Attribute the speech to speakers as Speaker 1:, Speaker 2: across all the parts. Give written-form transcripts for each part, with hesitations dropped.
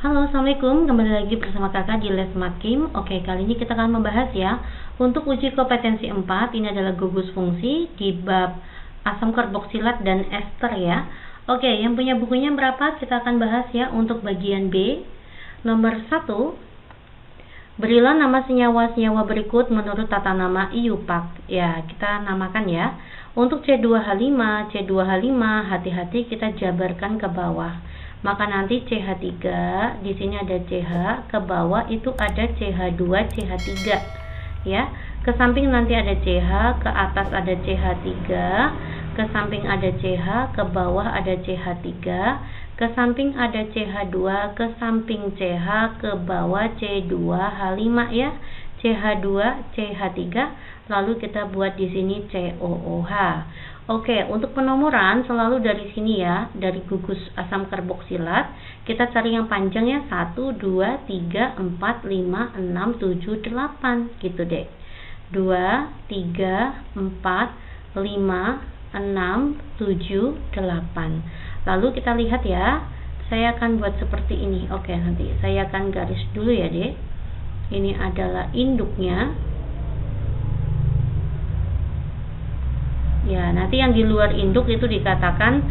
Speaker 1: Halo, assalamualaikum. Kembali lagi bersama kakak di Les Makim. Oke, kali ini kita akan membahas ya. Untuk uji kompetensi 4, ini adalah gugus fungsi di bab asam karboksilat dan ester ya. Oke, yang punya bukunya berapa? Kita akan bahas ya untuk bagian B. Nomor 1. Berilah nama senyawa-senyawa berikut menurut tata nama IUPAC. Ya, kita namakan ya. Untuk C2H5, hati-hati kita jabarkan ke bawah. Maka nanti CH3, di sini ada CH, ke bawah itu ada CH2, CH3 ya. Ke samping nanti ada CH, ke atas ada CH3, ke samping ada CH, ke bawah ada CH3, ke samping ada CH2, ke samping CH, ke bawah C2H5 ya. CH2, CH3, lalu kita buat di sini COOH. Oke, untuk penomoran selalu dari sini ya, dari gugus asam karboksilat, kita cari yang panjang ya, 1, 2, 3, 4, 5, 6, 7, 8, gitu deh. 2, 3, 4, 5, 6, 7, 8. Lalu kita lihat ya, saya akan buat seperti ini. Oke, nanti saya akan garis dulu ya deh. Ini adalah induknya. Ya, nanti yang di luar induk itu dikatakan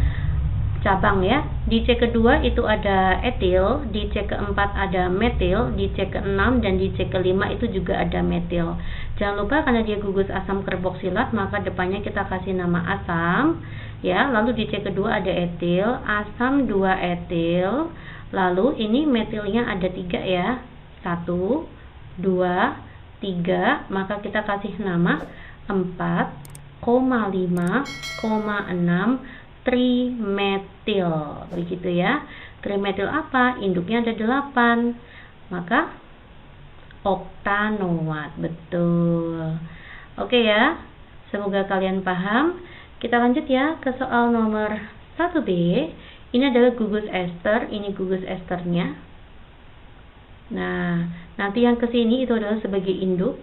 Speaker 1: cabang ya. Di C kedua itu ada etil, di C keempat ada metil, di C keenam dan di C kelima itu juga ada metil. Jangan lupa karena dia gugus asam karboksilat, maka depannya kita kasih nama asam ya. Lalu di C kedua ada etil, asam 2 etil. Lalu ini metilnya ada 3 ya. 1, 2, 3, maka kita kasih nama 4,5,6 trimetil, begitu ya. Trimetil apa? Induknya ada 8, maka oktanoat, betul. Oke ya, semoga kalian paham. Kita lanjut ya ke soal nomor 1B. Ini adalah gugus ester, ini gugus esternya. Nah, nanti yang kesini itu adalah sebagai induk.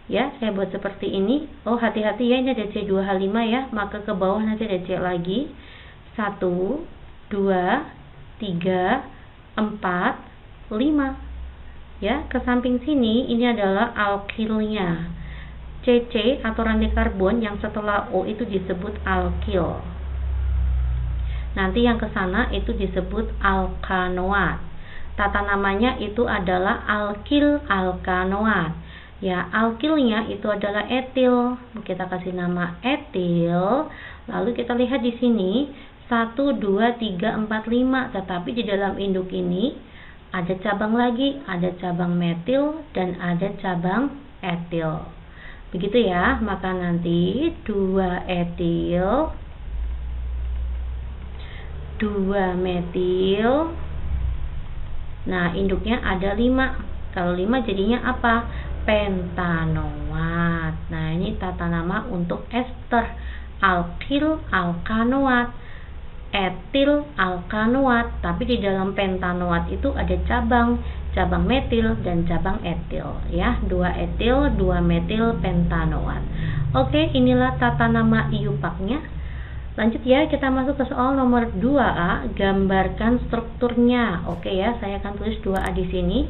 Speaker 1: Ya, saya buat seperti ini. Oh, hati-hati ya, ini ada C2H5 ya, maka ke bawah nanti ada C lagi. 1, 2, 3, 4, 5. Ya, ke samping sini ini adalah alkilnya. CC atau rantai karbon yang setelah O itu disebut alkil. Nanti yang ke sana itu disebut alkanoat. Tata namanya itu adalah alkil alkanoat. Ya, alkilnya itu adalah etil. Kita kasih nama etil. Lalu kita lihat di sini 1, 2, 3, 4, 5. Tetapi di dalam induk ini ada cabang lagi, ada cabang metil dan ada cabang etil. Begitu ya. Maka nanti 2 etil, 2 metil. Nah, induknya ada 5. Kalau 5 jadinya apa? Pentanoat. Nah, ini tata nama untuk ester. Alkil alkanoat, etil alkanoat. Tapi di dalam pentanoat itu ada cabang metil dan cabang etil ya. 2 etil, 2 metil pentanoat. Oke, inilah tata nama IUPAC-nya. Lanjut ya, kita masuk ke soal nomor 2A, gambarkan strukturnya. Oke ya, saya akan tulis 2A di sini.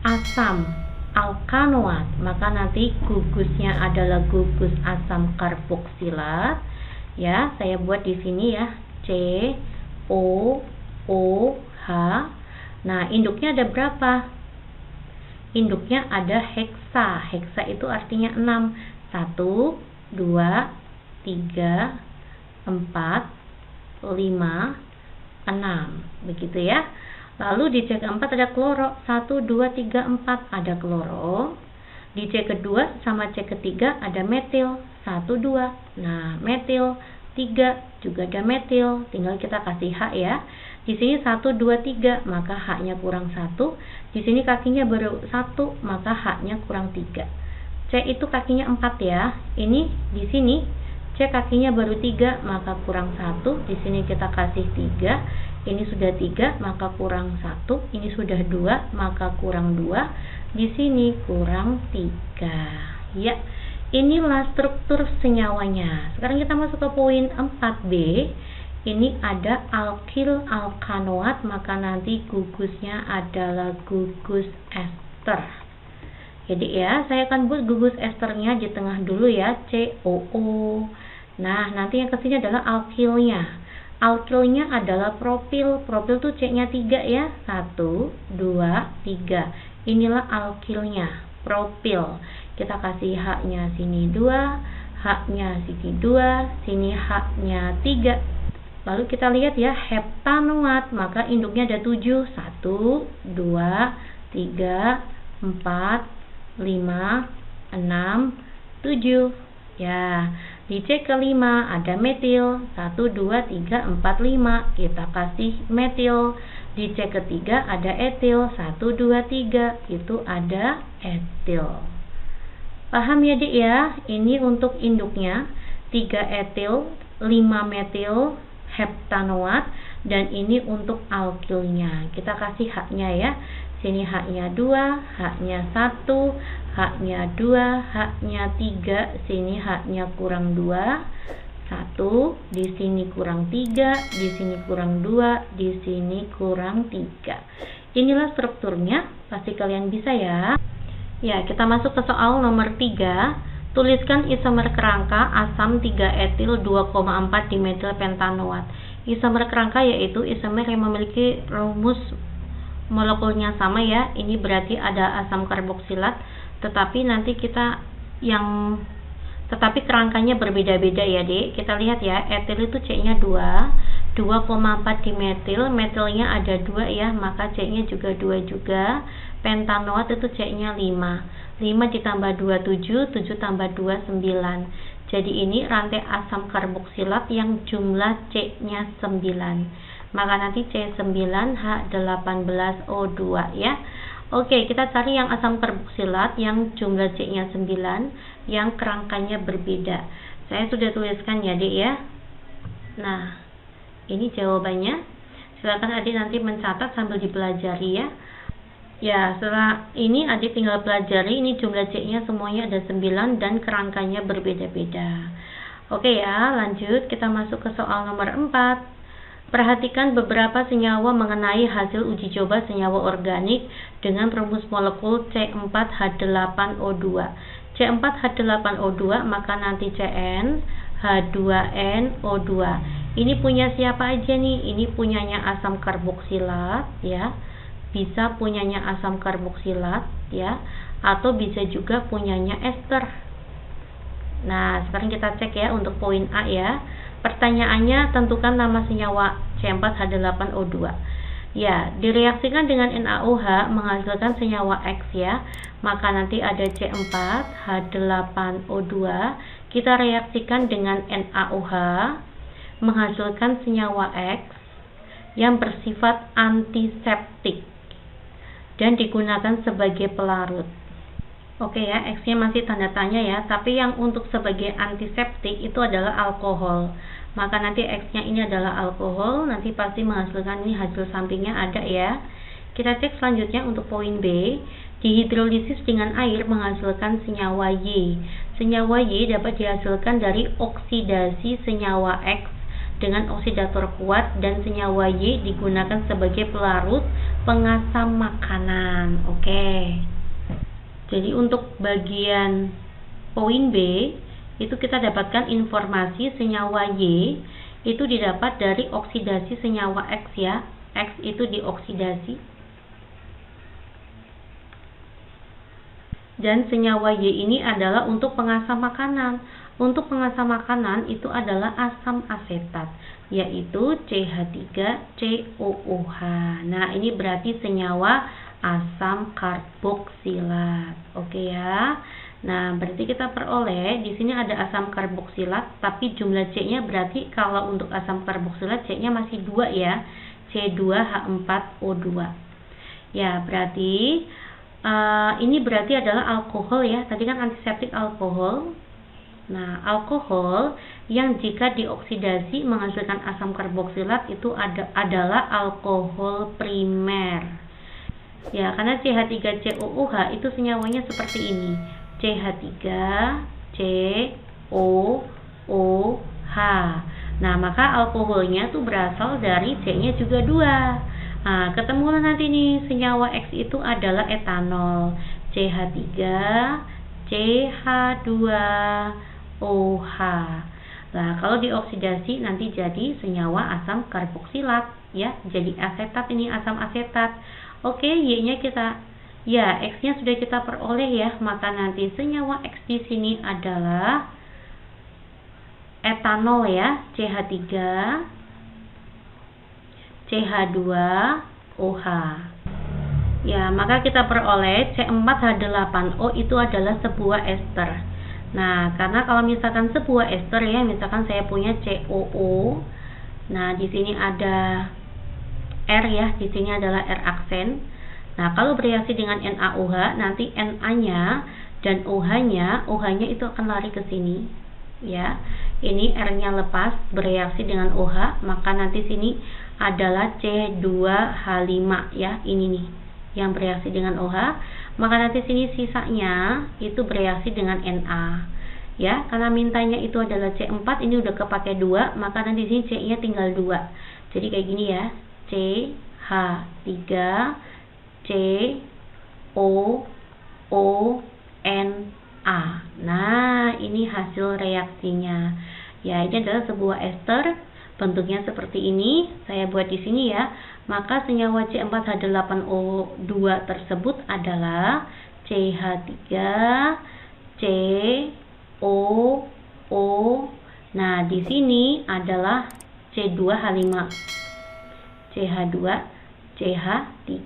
Speaker 1: Asam alkanoat, maka nanti gugusnya adalah gugus asam karboksilat. Ya, saya buat di sini ya, COOH. Nah, induknya ada berapa? Induknya ada heksa. Heksa itu artinya 6. 1, 2, 3, 4, 5, 6. Begitu ya. Lalu di C keempat ada kloro. 1, 2, 3, 4 ada kloro. Di C kedua sama C ketiga ada metil. 1, 2. Nah, metil. 3 juga ada metil. Tinggal kita kasih H ya. Di sini 1, 2, 3, maka H-nya kurang 1. Di sini kakinya baru 1, maka H-nya kurang 3. C itu kakinya 4 ya. Ini di sini C kakinya baru 3, maka kurang 1. Di sini kita kasih 3. Ini sudah 3, maka kurang 1. Ini sudah 2, maka kurang 2. Di sini kurang 3. Ya, inilah struktur senyawanya. Sekarang kita masuk ke poin 4B. ini ada alkil alkanoat, maka nanti gugusnya adalah gugus ester. Jadi ya, saya akan buat gugus esternya di tengah dulu ya, COO. Nah, nanti yang kesini adalah alkilnya. Alkilnya adalah propil. Propil tuh C-nya 3 ya. 1, 2, 3. Inilah alkilnya, propil. Kita kasih H-nya sini 2, H-nya sini 2, sini H-nya 3. Lalu kita lihat ya, heptanoat, maka induknya ada 7. 1, 2, 3, 4, 5, 6, 7. Ya, di C kelima ada metil. 1, 2, 3, 4, 5. Kita kasih metil. Di C ketiga ada etil. 1, 2, 3. Itu ada etil. Paham ya Dik ya? Ini untuk induknya 3 etil, 5 metil heptanoat, dan ini untuk alkilnya. Kita kasih H-nya ya. Sini H-nya 2, H-nya 1, H-nya 2, H-nya 3, sini H-nya kurang 2, 1, di sini kurang 3, di sini kurang 2, di sini kurang 3. Inilah strukturnya, pasti kalian bisa ya. Ya, kita masuk ke soal nomor 3. Tuliskan isomer kerangka asam 3 etil 2,4 dimetil pentanoat. Isomer kerangka yaitu isomer yang memiliki rumus molekulnya sama ya. Ini berarti ada asam karboksilat, tetapi nanti tetapi kerangkanya berbeda-beda ya Dek. Kita lihat ya, etil itu C-nya 2, 2,4 dimetil, metilnya ada 2 ya, maka C-nya juga 2 juga. Pentanoat itu C-nya 5, 5 ditambah 2 7, 7 tambah 2 9. Jadi ini rantai asam karboksilat yang jumlah C-nya 9. Maka nanti C9H18O2 ya. Oke, kita cari yang asam karboksilat yang jumlah C-nya 9, yang kerangkanya berbeda. Saya sudah tuliskan ya Dek ya. Nah, ini jawabannya. Silakan adik nanti mencatat sambil dipelajari ya. Ya, setelah ini adik tinggal pelajari. Ini jumlah C-nya semuanya ada 9 dan kerangkanya berbeda-beda. Oke ya, lanjut kita masuk ke soal nomor 4. Perhatikan beberapa senyawa mengenai hasil uji coba senyawa organik dengan rumus molekul C4H8O2. C4H8O2, maka nanti CN H2NO2. Ini punya siapa aja nih? Ini punyanya asam karboksilat ya. Bisa punyanya asam karboksilat ya, atau bisa juga punyanya ester. Nah, sekarang kita cek ya untuk poin A ya. Pertanyaannya, tentukan nama senyawa C4H8O2. Ya, direaksikan dengan NaOH menghasilkan senyawa X ya. Maka nanti ada C4H8O2. Kita reaksikan dengan NaOH menghasilkan senyawa X yang bersifat antiseptik dan digunakan sebagai pelarut. Oke ya, X-nya masih tanda tanya ya, tapi yang untuk sebagai antiseptik itu adalah alkohol. Maka nanti X-nya ini adalah alkohol, nanti pasti menghasilkan ini hasil sampingnya ada ya. Kita cek selanjutnya untuk poin B. Dihidrolisis dengan air menghasilkan senyawa Y. Senyawa Y dapat dihasilkan dari oksidasi senyawa X dengan oksidator kuat, dan senyawa Y digunakan sebagai pelarut pengasam makanan. Oke. Jadi untuk bagian poin B itu kita dapatkan informasi senyawa Y itu didapat dari oksidasi senyawa X ya. X itu dioksidasi. Dan senyawa Y ini adalah untuk pengasam makanan. Untuk pengasam makanan itu adalah asam asetat, yaitu CH3COOH. Nah, ini berarti senyawa asam karboksilat. Oke ya. Nah, berarti kita peroleh di sini ada asam karboksilat, tapi jumlah C-nya berarti kalau untuk asam karboksilat C-nya masih 2 ya. C2H4O2. Ya, berarti ini berarti adalah alkohol ya. Tadi kan antiseptik alkohol. Nah, alkohol yang jika dioksidasi menghasilkan asam karboksilat itu adalah alkohol primer. Ya, karena CH3COOH itu senyawanya seperti ini. CH3COOH. Nah, maka alkoholnya tuh berasal dari C-nya juga 2. Nah, ketemu nanti nih, senyawa X itu adalah etanol, CH3, CH2OH. Nah, kalau dioksidasi nanti jadi senyawa asam karboksilat ya, jadi asetat, ini asam asetat. Oke, Y-nya X-nya sudah kita peroleh ya, maka nanti senyawa X di sini adalah etanol ya, CH3, CH2OH. Ya, maka kita peroleh C4H8O itu adalah sebuah ester. Nah, karena kalau misalkan sebuah ester ya, misalkan saya punya COO. Nah, di sini ada R ya, di sini adalah R aksen. Nah, kalau bereaksi dengan NaOH, nanti Na-nya dan OH-nya itu akan lari ke sini. Ya, ini R-nya lepas bereaksi dengan OH, maka nanti sini adalah C2H5 ya, ini nih yang bereaksi dengan OH, maka nanti sini sisanya itu bereaksi dengan Na ya, karena mintanya itu adalah C4, ini udah kepake 2, maka nanti sini C-nya tinggal 2. Jadi kayak gini ya, CH3 COONA. Nah, ini hasil reaksinya. Ya, ini adalah sebuah ester, bentuknya seperti ini. Saya buat di sini ya. Maka senyawa C4H8O2 tersebut adalah CH3 COO. Nah, di sini adalah C2H5 CH2 CH3.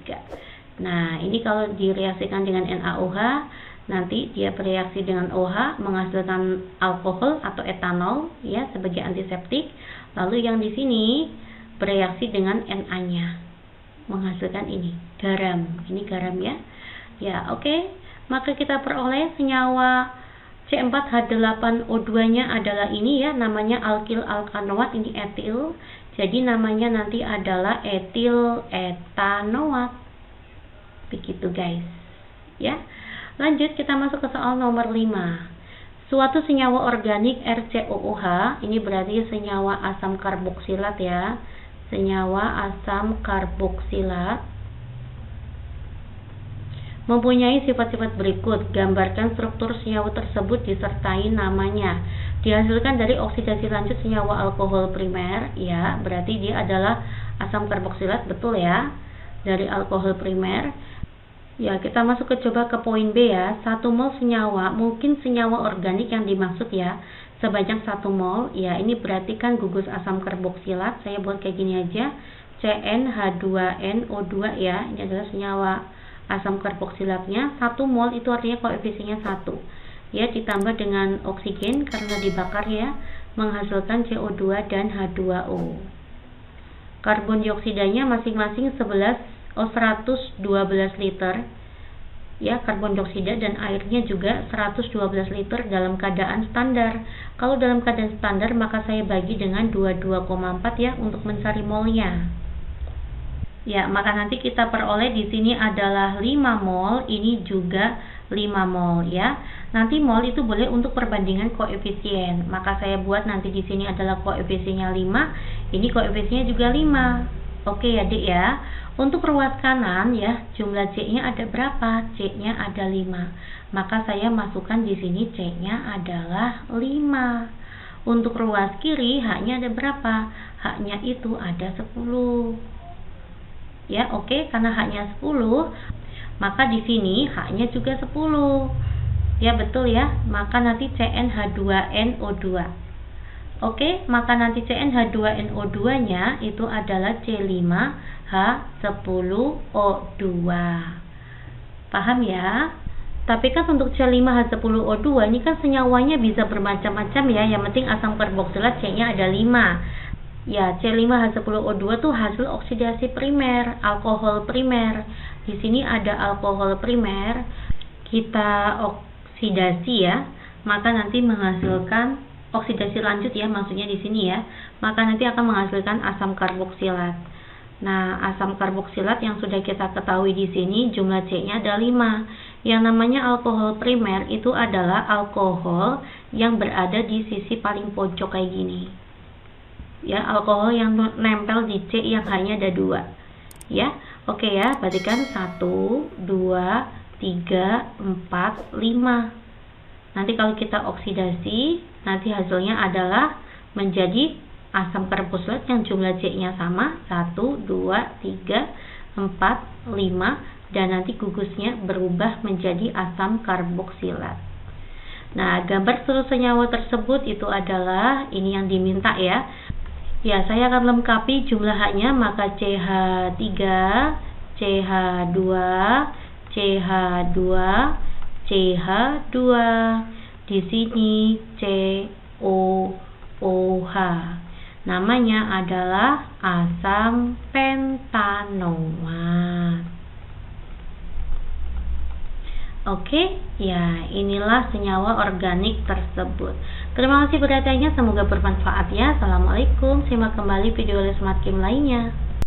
Speaker 1: Nah, ini kalau direaksikan dengan NaOH, nanti dia bereaksi dengan OH menghasilkan alkohol atau etanol ya sebagai antiseptik. Lalu yang di sini bereaksi dengan Na-nya menghasilkan ini garam. Ini garam ya. Ya, oke. Maka kita peroleh senyawa C4H8O2-nya adalah ini ya, namanya alkil alkanoat, ini etil. Jadi namanya nanti adalah etil etanoat. Begitu guys. Ya. Lanjut kita masuk ke soal nomor 5. Suatu senyawa organik RCOOH, ini berarti senyawa asam karboksilat ya. Senyawa asam karboksilat mempunyai sifat-sifat berikut. Gambarkan struktur senyawa tersebut disertai namanya. Dihasilkan dari oksidasi lanjut senyawa alkohol primer, ya, berarti dia adalah asam karboksilat, betul ya, dari alkohol primer. Ya, kita masuk coba ke poin B ya. 1 mol senyawa, mungkin senyawa organik yang dimaksud ya, sebanyak 1 mol. Ya, ini berarti kan gugus asam karboksilat. Saya buat kayak gini aja, CnH2nO2 ya. Ini adalah senyawa asam karboksilatnya. 1 mol itu artinya koefisiennya 1. Ya, ditambah dengan oksigen karena dibakar ya, menghasilkan CO2 dan H2O. Karbon dioksidanya masing-masing 112 liter ya, karbon dioksida, dan airnya juga 112 liter dalam keadaan standar. Kalau dalam keadaan standar maka saya bagi dengan 22,4 ya untuk mencari molnya. Ya, maka nanti kita peroleh di sini adalah 5 mol, ini juga 5 mol ya. Nanti mol itu boleh untuk perbandingan koefisien. Maka saya buat nanti di sini adalah koefisiennya 5, ini koefisiennya juga 5. Oke ya, Dek ya. Untuk ruas kanan ya, jumlah C-nya ada berapa? C-nya ada 5. Maka saya masukkan di sini C-nya adalah 5. Untuk ruas kiri, H-nya ada berapa? H-nya itu ada 10. Ya, oke, karena H-nya 10, maka di sini H-nya juga 10. Ya, betul ya. Maka nanti CnH2nO2. Oke, maka nanti CnH2nO2-nya itu adalah C5H10O2. Paham ya? Tapi kan untuk C5H10O2 ini kan senyawanya bisa bermacam-macam ya. Yang penting asam karboksilat C-nya ada 5. Ya, C5H10O2 tuh hasil oksidasi primer, alkohol primer. Di sini ada alkohol primer, kita oksidasi ya, maka nanti menghasilkan oksidasi lanjut ya, maksudnya di sini ya, maka nanti akan menghasilkan asam karboksilat. Nah, asam karboksilat yang sudah kita ketahui di sini jumlah C-nya ada 5. Yang namanya alkohol primer itu adalah alkohol yang berada di sisi paling pojok kayak gini. ya, alkohol yang nempel di C yang hanya ada 2 ya. Oke ya, berarti kan 1, 2, 3, 4, 5. Nanti kalau kita oksidasi, nanti hasilnya adalah menjadi asam karboksilat yang jumlah C-nya sama, 1, 2, 3, 4, 5, dan nanti gugusnya berubah menjadi asam karboksilat. Nah, gambar seluruh senyawa tersebut itu adalah ini yang diminta ya. Ya, saya akan lengkapi jumlah H-nya, maka CH3, CH2, CH2, CH2. Di sini COOH. Namanya adalah asam pentanoat. Oke, ya inilah senyawa organik tersebut. Terima kasih perhatiannya, semoga bermanfaat ya. Assalamualaikum, simak kembali video Les Makim lainnya.